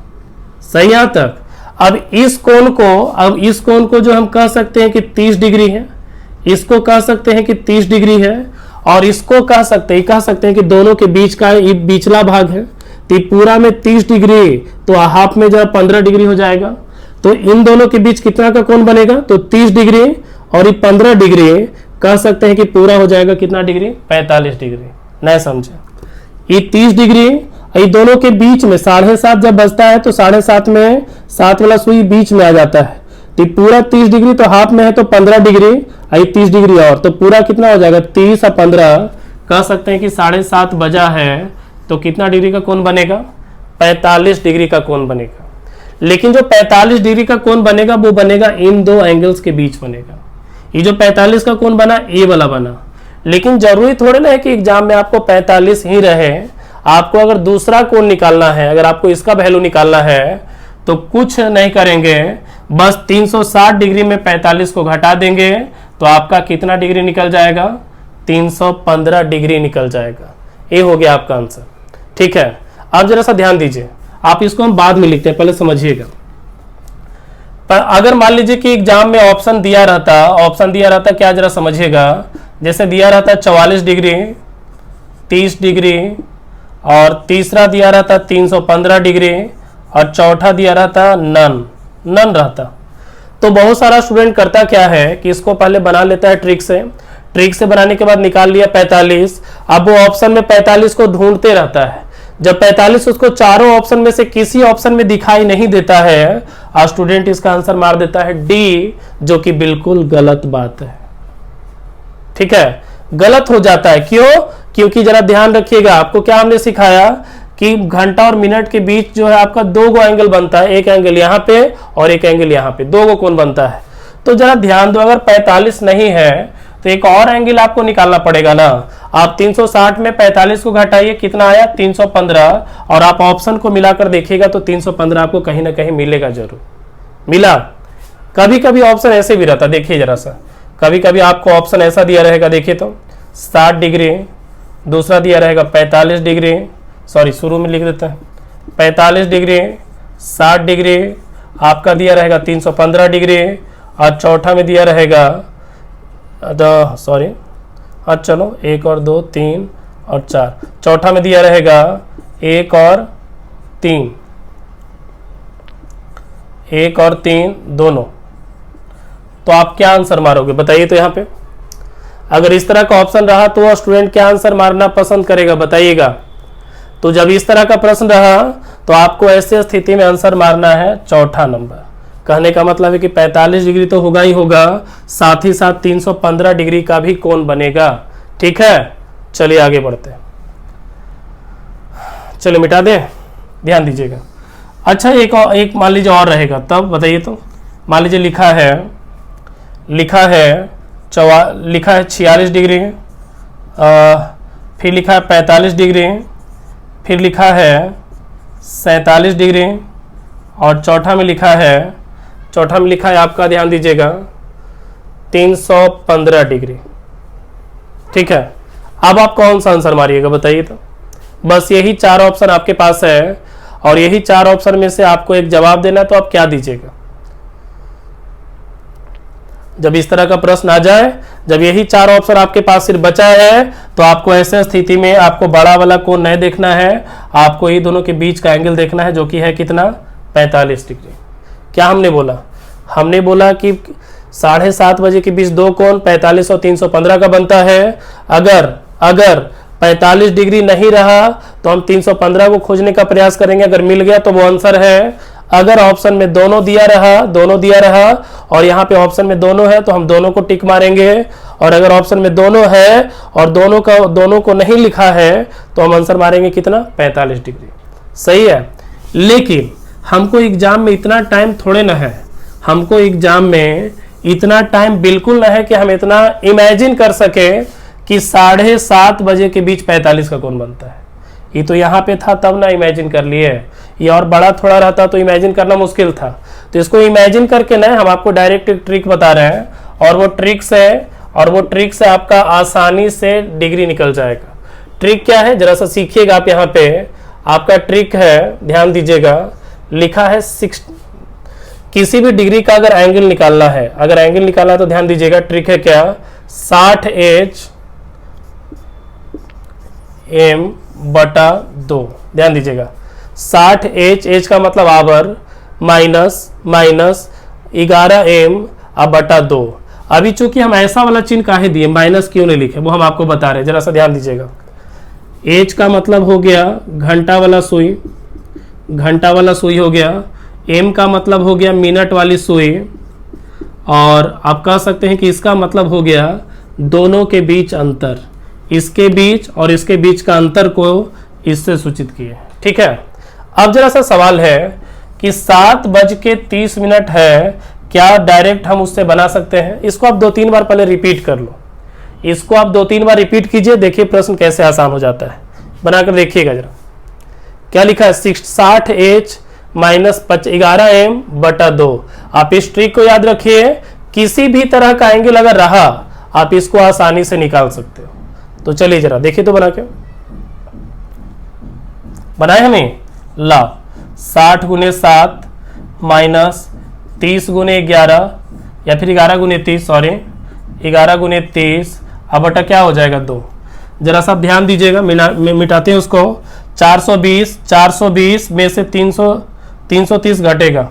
सही यहां तक। अब इस कोण को जो हम कह सकते हैं कि 30 डिग्री है, इसको कह सकते हैं कि 30 डिग्री है, और इसको कह सकते हैं कि दोनों के बीच का ये बीचला भाग है, तो पूरा में 30 डिग्री, तो हाफ में जरा 15 डिग्री हो जाएगा। तो इन दोनों के बीच कितना का कोण बनेगा, तो 30 डिग्री और ये 15 डिग्री, कह सकते हैं कि पूरा हो जाएगा कितना डिग्री, 45 डिग्री। नहीं समझे, ये 30 डिग्री ये दोनों के बीच में 7:30 जब बजता है तो 7:30 में 7 वाला सुई बीच में आ जाता है, तो पूरा 30 डिग्री, तो हाफ में है तो 15 डिग्री, 30 डिग्री और, तो पूरा कितना हो जाएगा 30 और 15, कह सकते हैं कि 7:30 बजा है तो कितना डिग्री का कोण बनेगा, 45 डिग्री का कोण बनेगा। लेकिन जो 45 डिग्री का कोण बनेगा वो बनेगा इन दो एंगल्स के बीच बनेगा। ये जो 45 का कोण बना ये वाला बना, लेकिन जरूरी थोड़े ना है कि एग्जाम में आपको 45 ही रहे। आपको अगर दूसरा कोण निकालना है, अगर आपको इसका वैल्यू निकालना है तो कुछ नहीं करेंगे, बस 360 डिग्री में 45 को घटा देंगे तो आपका कितना डिग्री निकल जाएगा, 315 डिग्री निकल जाएगा। ये हो गया आपका आंसर। ठीक है, अब जरा सा ध्यान दीजिए, आप इसको हम बाद में लिखते हैं, पहले समझिएगा। पर अगर मान लीजिए कि एग्जाम में ऑप्शन दिया रहता क्या, जरा समझिएगा। जैसे दिया रहता 44 डिग्री, 30 डिग्री, और तीसरा दिया रहता 315 डिग्री, और चौथा दिया रहता नन रहता। तो बहुत सारा स्टूडेंट करता क्या है कि इसको पहले बना लेता है ट्रिक से बनाने के बाद निकाल लिया 45। अब वो ऑप्शन में 45 को ढूंढते रहता है। जब 45 उसको चारों ऑप्शन में से किसी ऑप्शन में दिखाई नहीं देता है, और स्टूडेंट इसका आंसर मार देता है डी, जो कि बिल्कुल गलत बात है। ठीक है, गलत हो जाता है। क्यों? क्योंकि जरा ध्यान रखिएगा, आपको क्या हमने सिखाया कि घंटा और मिनट के बीच जो है आपका दो गो एंगल बनता है, एक एंगल यहाँ पे और एक एंगल यहाँ पे, दो गो कोण बनता है। तो जरा ध्यान दो, अगर 45 नहीं है तो एक और एंगल आपको निकालना पड़ेगा ना। आप 360 में 45 को घटाइए, कितना आया 315, और आप ऑप्शन को मिलाकर देखिएगा तो 315 आपको कहीं ना कहीं मिलेगा, जरूर मिला। कभी कभी ऑप्शन ऐसे भी रहता, देखिए जरा सा, कभी कभी आपको ऑप्शन ऐसा दिया रहेगा, देखिए तो 60 डिग्री, दूसरा दिया रहेगा 45 डिग्री, सॉरी शुरू में लिख देता है 45 डिग्री, 60 डिग्री, आपका दिया रहेगा 315 डिग्री, और चौथा में दिया रहेगा सॉरी, हाँ चलो 1 और 2 3 और 4, चौथा में दिया रहेगा 1 और 3, 1 और 3 दोनों। तो आप क्या आंसर मारोगे बताइए तो यहाँ पे? अगर इस तरह का ऑप्शन रहा तो स्टूडेंट क्या आंसर मारना पसंद करेगा बताइएगा। तो जब इस तरह का प्रश्न रहा तो आपको ऐसे स्थिति में आंसर मारना है चौथा नंबर। कहने का मतलब है कि 45 डिग्री तो होगा ही होगा, साथ ही साथ 315 डिग्री का भी कोण बनेगा। ठीक है, चलिए आगे बढ़ते हैं। चलिए मिटा दें, ध्यान दीजिएगा। अच्छा, एक मान लीजिए और रहेगा, तब बताइए तो। मान लीजिए लिखा है 46 डिग्री, फिर लिखा है 45 डिग्री, फिर लिखा है 47 डिग्री, और चौथा में लिखा है आपका, ध्यान दीजिएगा 315 डिग्री। ठीक है, अब आप कौन सा आंसर मारिएगा बताइए तो? बस यही 4 ऑप्शन आपके पास है, और यही 4 ऑप्शन में से आपको एक जवाब देना है, तो आप क्या दीजिएगा? जब इस तरह का प्रश्न आ जाए, जब यही 4 ऑप्शन आपके पास सिर्फ बचा है, तो आपको ऐसे स्थिति में आपको बड़ा वाला कोण नहीं देखना है, आपको ये दोनों के बीच का एंगल देखना है, जो कि है कितना, 45 डिग्री। क्या हमने बोला? हमने बोला कि 7:30 बजे के बीच दो कोण 45 और 315 का बनता है। अगर 45 डिग्री नहीं रहा तो हम 315 को खोजने का प्रयास करेंगे, अगर मिल गया तो वो आंसर है। अगर ऑप्शन में दोनों दिया रहा और यहाँ पे ऑप्शन में दोनों है तो हम दोनों को टिक मारेंगे, और अगर ऑप्शन में दोनों है और दोनों को नहीं लिखा है तो हम आंसर मारेंगे कितना, 45 डिग्री। सही है, लेकिन हमको एग्जाम में इतना टाइम थोड़े ना है, हमको एग्जाम में इतना टाइम बिल्कुल ना है कि हम इतना इमेजिन कर सके कि 7:30 बजे के बीच 45 का कोण बनता है। ये तो यहाँ पे था तब ना इमेजिन कर लिए, ये और बड़ा थोड़ा रहता तो इमेजिन करना मुश्किल था। तो इसको इमेजिन करके ना हम आपको डायरेक्ट एक ट्रिक बता रहे हैं, और वो ट्रिक से आपका आसानी से डिग्री निकल जाएगा। ट्रिक क्या है जरा सा सीखिएगा आप। यहाँ पे आपका ट्रिक है, ध्यान दीजिएगा, लिखा है किसी भी डिग्री का अगर एंगल निकालना है, तो ध्यान दीजिएगा ट्रिक है क्या, 60H m बटा 2। ध्यान दीजिएगा 60H का मतलब आवर, माइनस 11m अब बटा 2। अभी चूंकि हम ऐसा वाला चिन्ह काहे दिए, माइनस क्यों नहीं लिखे, वो हम आपको बता रहे हैं, जरा सा ध्यान दीजिएगा। H का मतलब हो गया घंटा वाला सुई हो गया, m का मतलब हो गया मिनट वाली सुई, और आप कह सकते हैं कि इसका मतलब हो गया दोनों के बीच अंतर, इसके बीच और इसके बीच का अंतर को इससे सूचित किए। ठीक है, अब जरा सा सवाल है कि 7:30 है, क्या डायरेक्ट हम उससे बना सकते हैं? इसको आप 2-3 बार पहले रिपीट कर लो, इसको आप 2-3 बार रिपीट कीजिए, देखिए प्रश्न कैसे आसान हो जाता है। बनाकर देखिएगा जरा, क्या लिखा है, 60H माइनस 11m बटा 2। आप इस ट्रिक को याद रखिए, किसी भी तरह का एंगल अगर रहा आप इसको आसानी से निकाल सकते हो। तो चलिए जरा देखिए तो बना के, बनाए हमें, ला 60 × 7 माइनस 30 × 11 या फिर 11 × 30, सॉरी 11 × 30 अब बटा क्या हो जाएगा 2। जरा सा ध्यान दीजिएगा, मिटाते हैं उसको। 420 में से 330 घटेगा,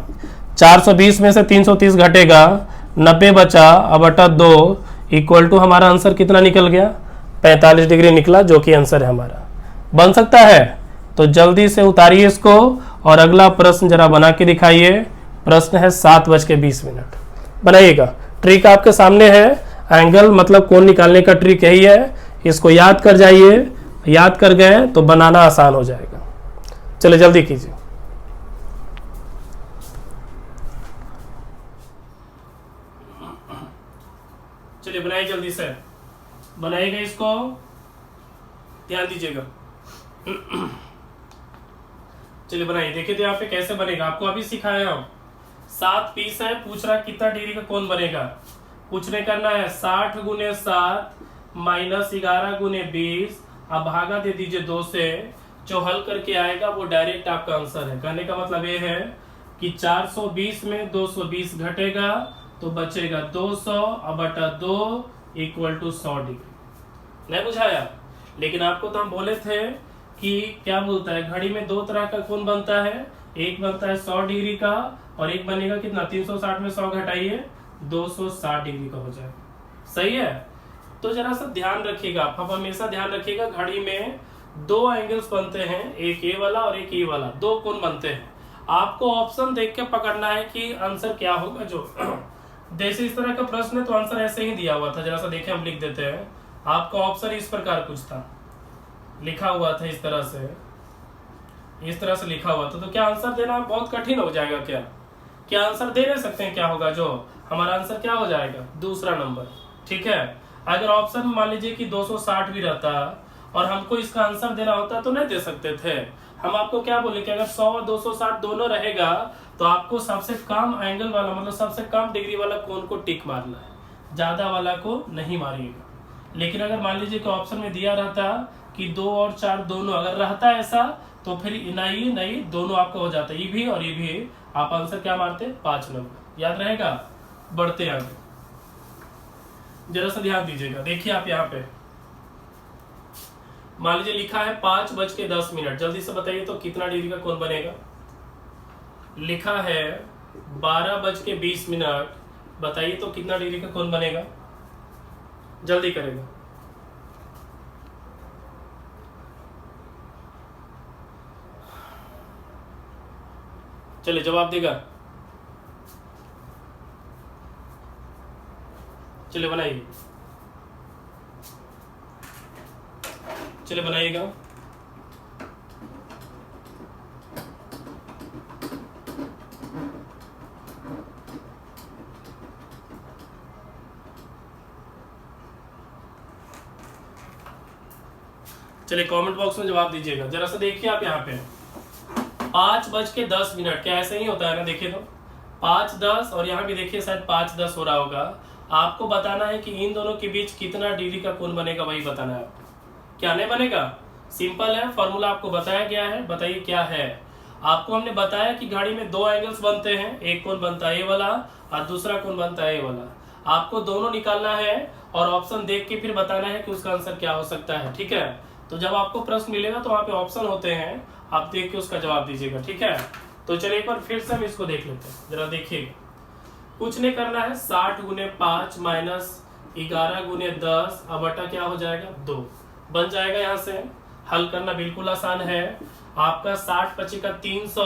420 में से 330 घटेगा, 90 बचा अब बटा 2 इक्वल टू हमारा आंसर कितना निकल गया, 45 डिग्री निकला, जो कि आंसर है हमारा। बन सकता है? तो जल्दी से उतारिए इसको और अगला प्रश्न जरा बना के दिखाइए। प्रश्न है 7:20। बनाइएगा, ट्रिक आपके सामने है, एंगल मतलब कोण निकालने का ट्रिक यही है, इसको याद कर जाइए, याद कर गए तो बनाना आसान हो जाएगा। चलिए जल्दी कीजिए। चलिए बनाइए, जल्दी से बनाइएगा इसको, ध्यान दीजिएगा। चलिए बनाइए, देखिए तो यहाँ पे कैसे बनेगा, आपको अभी सिखाया हम। 7 पीस है, पूछ रहा कितना डिग्री का कोण बनेगा। कुछ नहीं करना है, 60 × 7 माइनस 11 × 20, अब भागा दे दीजिए 2 से, जो हल करके आएगा वो डायरेक्ट आपका आंसर है। कहने का मतलब ये है कि 420 में 220 घटेगा तो बचेगा 200 अब बटा 2 इक्वल टू 100 डिग्री। नहीं बुझाया? लेकिन आपको तो हम बोले थे कि क्या बोलता है, घड़ी में 2 तरह का कोण बनता है, एक बनता है 100 डिग्री का और एक बनेगा कितना, 360 में 100 घटाइए 260 डिग्री का हो जाएगा। सही है? तो जरा सा ध्यान रखिएगा, आप हमेशा ध्यान रखिएगा, घड़ी में 2 एंगल्स बनते हैं, एक ये वाला और एक ये वाला, 2 कोण बनते हैं। आपको ऑप्शन देख के पकड़ना है कि आंसर क्या होगा। जो जैसे इस तरह का प्रश्न है तो आंसर ऐसे ही दिया हुआ था, जरा सा देखें, हम लिख देते हैं। आपका ऑप्शन इस प्रकार कुछ था, लिखा हुआ था इस तरह से लिखा हुआ था। तो क्या आंसर देना बहुत कठिन हो जाएगा? क्या आंसर दे नहीं सकते हैं? क्या होगा, जो हमारा आंसर क्या हो जाएगा, दूसरा नंबर। ठीक है, अगर ऑप्शन मान लीजिए कि 260 भी रहता और हमको इसका आंसर देना होता तो नहीं दे सकते थे। हम आपको क्या बोले कि अगर 100 और 260 दोनों रहेगा तो आपको सबसे कम एंगल वाला, मतलब सबसे कम डिग्री वाला कोण को टिक मारना है, ज्यादा वाला को नहीं मारिएगा। लेकिन अगर मान लीजिए कि ऑप्शन में दिया रहता कि 2 और 4 दोनों अगर रहता ऐसा, तो फिर नहीं दोनों आपका हो जाता, ये भी और ये भी, आप आंसर क्या मारते, 5 नंबर। याद रहेगा? बढ़ते आगे, जरा सा ध्यान दीजिएगा। देखिए आप यहाँ पे मान लीजिए लिखा है 5:10। जल्दी से बताइए तो कितना डिग्री का कोण बनेगा। लिखा है 12:20, बताइए तो कितना डिग्री का कोण बनेगा, जल्दी करेगा। चलिए जवाब देगा, चलिए बनाइए, चलिए बनाइएगा। चलिए कमेंट बॉक्स में जवाब दीजिएगा। जरा सा देखिए आप यहाँ पे 5:10 क्या ऐसे ही होता है ना, देखिए तो 5:10 और यहाँ भी देखिए शायद 5:10 हो रहा होगा। आपको बताना है कि इन दोनों के बीच कितना डिग्री का कोण बनेगा, वही बताना है आपको। क्या नहीं बनेगा, सिंपल है, फॉर्मूला आपको बताया गया है, बताइए क्या है। आपको हमने बताया कि गाड़ी में दो एंगल्स बनते हैं, एक कोण बनता है ये वाला और दूसरा कोण बनता है ये वाला। आपको दोनों निकालना है और ऑप्शन देख के फिर बताना है कि उसका आंसर क्या हो सकता है, ठीक है। तो जब आपको प्रश्न मिलेगा तो वहाँ पे ऑप्शन होते हैं, आप देख के उसका जवाब दीजिएगा, ठीक है। तो चलिए एक बार फिर से हम इसको देख लेते हैं, जरा देखिएगा। कुछ नहीं करना है, 60 गुने 5 माइनस 11 गुने 10 अब बटा क्या हो जाएगा 2 बन जाएगा। यहाँ से हल करना बिल्कुल आसान है। आपका 60 25 का 300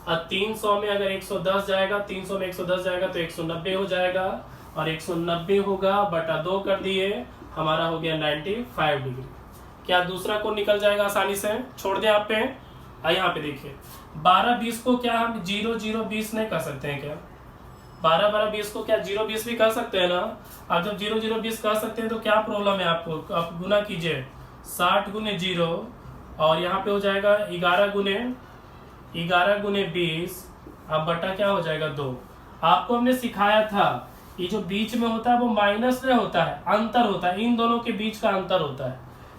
और 300 में अगर 110 जाएगा, 300 में 110 जाएगा तो 190 हो जाएगा और 190 होगा बटा 2 कर दिए, हमारा हो गया 95 डिग्री। क्या दूसरा को निकल जाएगा आसानी से, छोड़ दें आप पे। यहाँ पे देखिए 12-20 को क्या हम 0-0-20 नहीं कर सकते हैं क्या? 12-12-20 को क्या 0-20 भी कर सकते हैं ना। आप जब 0-0-20 कर सकते हैं तो क्या प्रॉब्लम है आपको, आप गुना कीजिए 60 गुने 0 और यहाँ पे हो जाएगा 11 गुने 20 अब बटा क्या हो जाएगा 2। आपको हमने सिखाया था ये जो बीच में होता है वो माइनस में होता है, अंतर होता है, इन दोनों के बीच का अंतर होता है।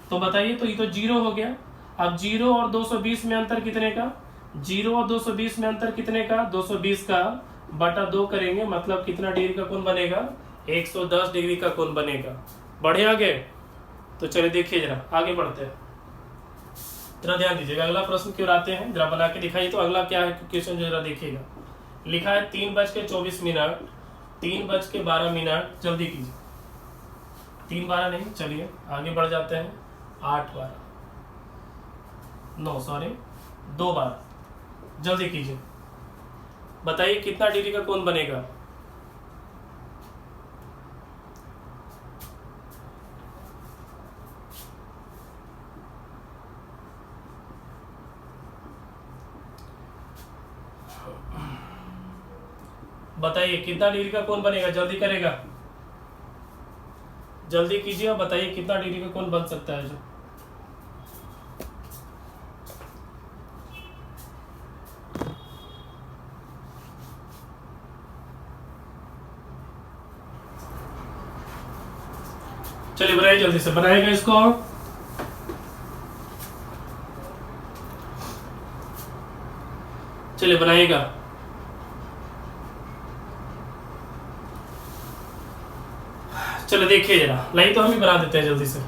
तो बताइए, तो ये तो 0 हो गया। अब 0 और 220 में अंतर कितने का, 0 और 220 में अंतर कितने का, 220 का बटा 2 करेंगे, मतलब कितना डिग्री का कोण बनेगा, 110 डिग्री का कोण बनेगा। बढ़े आगे, तो चलिए देखिए जरा आगे बढ़ते हैं। जरा ध्यान दीजिएगा, अगला प्रश्न क्यों आते हैं, जरा बना के दिखाइए। तो अगला क्या है क्वेश्चन, जरा देखिएगा। लिखा है 3:24, 3:12, जल्दी कीजिए। 3:12 नहीं, चलिए आगे बढ़ जाते हैं। 8:12 9 सॉरी 2:12, जल्दी कीजिए। बताइए कितना डिग्री का कोण बनेगा। बताइए कितना डिग्री का कोण बनेगा, जल्दी करेगा, जल्दी कीजिए और बताइए कितना डिग्री का कोण बन सकता है। जो चलिए बनाइए, जल्दी से बनाएगा इसको। चलिए बनाइएगा। चलो देखिए जरा, नहीं तो हम ही बना देते हैं जल्दी से।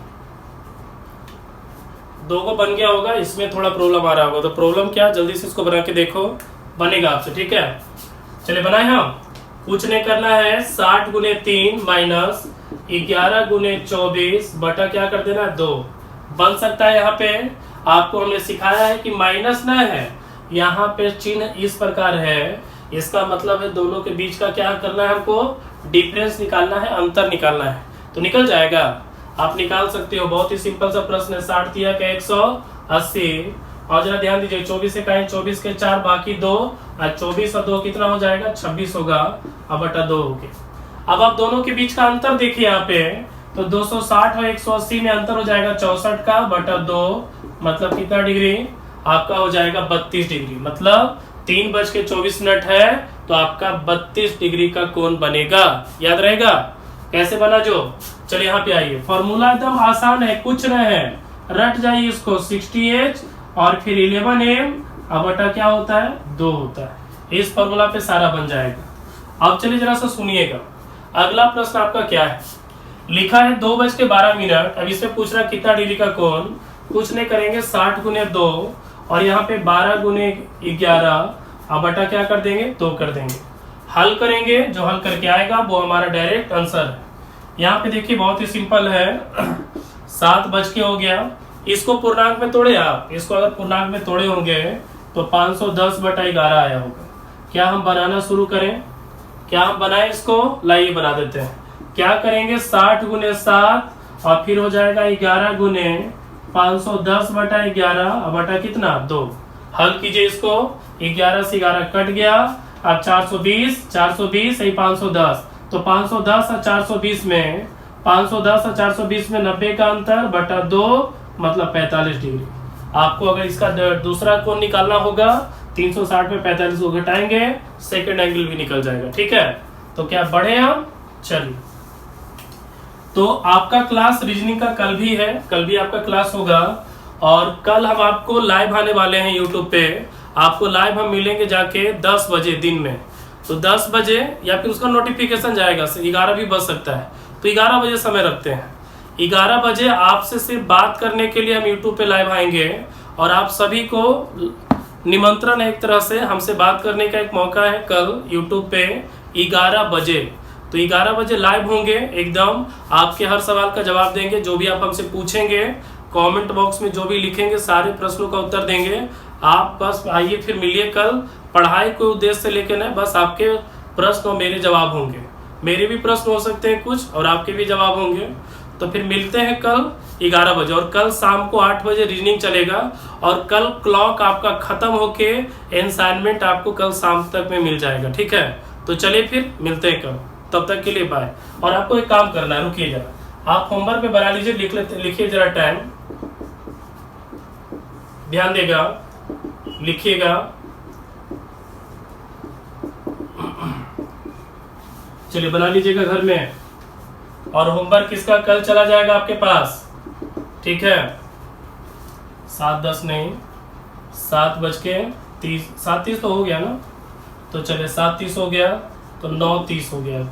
2 को बन गया होगा, इसमें थोड़ा प्रॉब्लम आ रहा होगा, तो प्रॉब्लम क्या, जल्दी से इसको बना के देखो, बनेगा आपसे, ठीक है। चलिए बनाए हम। कुछ नहीं करना है, 60 गुने 3 माइनस 11 गुने 24 बटा क्या कर देना 2 बन सकता है। यहाँ पे आपको हमने सिखाया है कि माइनस न है, यहाँ पे चिन्ह इस प्रकार है, इसका मतलब है दोनों के बीच का क्या करना है, हमको डिफरेंस निकालना है, अंतर निकालना है, तो निकल जाएगा। आप निकाल सकते हो, बहुत ही सिंपल सा प्रश्न है। 60 दिया का 180 और जरा ध्यान दीजिए, 24 से कहें 24 के 4 बाकी 2 और 24 और 2 कितना हो जाएगा 26 होगा, अब बटा 2 हो गया। अब आप दोनों के बीच का अंतर देखिए यहाँ पे, तो 260 और 180 में अंतर हो जाएगा 64 का बटा 2, मतलब कितना डिग्री आपका हो जाएगा 32 डिग्री। मतलब 3:24 है तो आपका 32 डिग्री का कोण बनेगा। याद रहेगा कैसे बना जो। चलिए यहाँ पे आइए, फॉर्मूला एकदम आसान है, कुछ नहीं है, रट जाइए इसको। 60H और फिर 11M अब बटा क्या होता है 2 होता है। इस फॉर्मूला पे सारा बन जाएगा। अब चलिए जरा सा सुनिएगा, अगला प्रश्न आपका क्या है। लिखा है 2:12। अब इसमें पूछ रहा है कितना डिग्री का कोण। कुछ नहीं करेंगे, 60 गुने 2 और यहाँ पे 12 गुने 11 अब बटा क्या कर देंगे 2 कर देंगे। हल करेंगे, जो हल करके आएगा वो हमारा डायरेक्ट आंसर है। यहाँ पे देखिए बहुत ही सिंपल है। 7 बज के हो गया, इसको पूर्णांक में तोड़े आप, इसको अगर पूर्णांक में तोड़े होंगे तो 510/11 आया होगा। क्या हम बनाना शुरू करें, क्या हम बनाए इसको, लाइए बना देते हैं। क्या करेंगे 60 गुने 7 और फिर हो जाएगा 11 गुने 510/11 अब बटा कितना 2। हल कीजिए इसको, 11 से 11 कट गया, अब 420 यही 510, तो 510 और 420 में 510 और 420 में 90 का अंतर बटा 2 मतलब 45 डिग्री। आपको अगर इसका दूसरा कोण निकालना होगा 360 में 45 को घटाएंगे, सेकंड एंगल भी निकल जाएगा। ठीक है, तो क्या बढ़े हम? चलिए, तो आपका क्लास रीजनिंग का कल भी है, कल भी आपका क्लास होगा और कल हम आपको लाइव आने वाले हैं यूट्यूब पे। आपको लाइव हम मिलेंगे जाके 10 बजे दिन में, तो 10 बजे या फिर उसका नोटिफिकेशन जाएगा, 11 भी बज सकता है, तो 11 बजे समय रखते हैं। 11 बजे आपसे सिर्फ बात करने के लिए हम यूट्यूब पे लाइव आएंगे और आप सभी को निमंत्रण है, एक तरह से हमसे बात करने का एक मौका है कल यूट्यूब पे 11 बजे। तो 11 बजे लाइव होंगे, एकदम आपके हर सवाल का जवाब देंगे, जो भी आप हमसे पूछेंगे कमेंट बॉक्स में जो भी लिखेंगे सारे प्रश्नों का उत्तर देंगे। आप बस आइए, फिर मिलिए कल। पढ़ाई को उद्देश्य से लेकर नहीं, बस आपके प्रश्न और मेरे जवाब होंगे, मेरे भी प्रश्न हो सकते हैं कुछ और आपके भी जवाब होंगे। तो फिर मिलते हैं कल 11 बजे और कल शाम को 8 बजे रीजनिंग चलेगा और कल क्लॉक आपका खत्म होके असाइनमेंट आपको कल शाम तक में मिल जाएगा। ठीक है, तो चलिए फिर मिलते हैं कल, तब तक के लिए बाय। और आपको एक काम करना है, रुकिए जरा, आप होमवर्क में बना लीजिए, लिखिए जरा टाइम, ध्यान देगा, लिखिएगा। चलिए बना लीजिएगा घर में, और होमवर्क इसका कल चला जाएगा आपके पास। ठीक है, 7:10 नहीं, 7:30, 7:30 तो हो गया ना, तो चलिए 7:30 हो गया, तो 9:30 हो गया।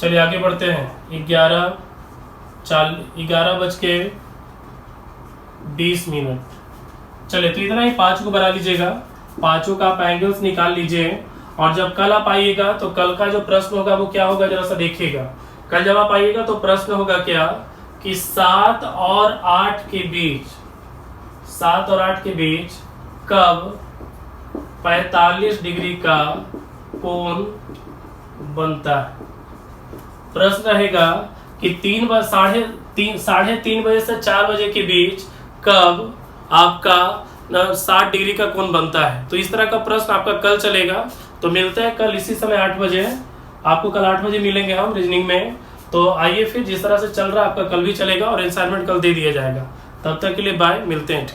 चलिए आगे बढ़ते हैं। 11:20। चलिए, तो इतना ही, 5 को बना लीजिएगा, पांचों का आप एंगल्स निकाल लीजिए। और जब कल आप आइएगा तो कल का जो प्रश्न होगा वो क्या होगा, जरा सा देखिएगा। कल जब आप आइएगा तो प्रश्न होगा क्या कि 7 और 8 के बीच, 7 और 8 के बीच कब 45 डिग्री का कोण बनता है। प्रश्न रहेगा कि 3:30 बजे से 4 बजे के बीच कब आपका 60 डिग्री का कोण बनता है। तो इस तरह का प्रश्न आपका कल चलेगा। तो मिलते हैं कल इसी समय 8 बजे, आपको कल 8 बजे मिलेंगे हम रीजनिंग में। तो आइए फिर, जिस तरह से चल रहा है आपका कल भी चलेगा और असाइनमेंट कल दे दिया जाएगा। तब तक के लिए बाय, मिलते हैं।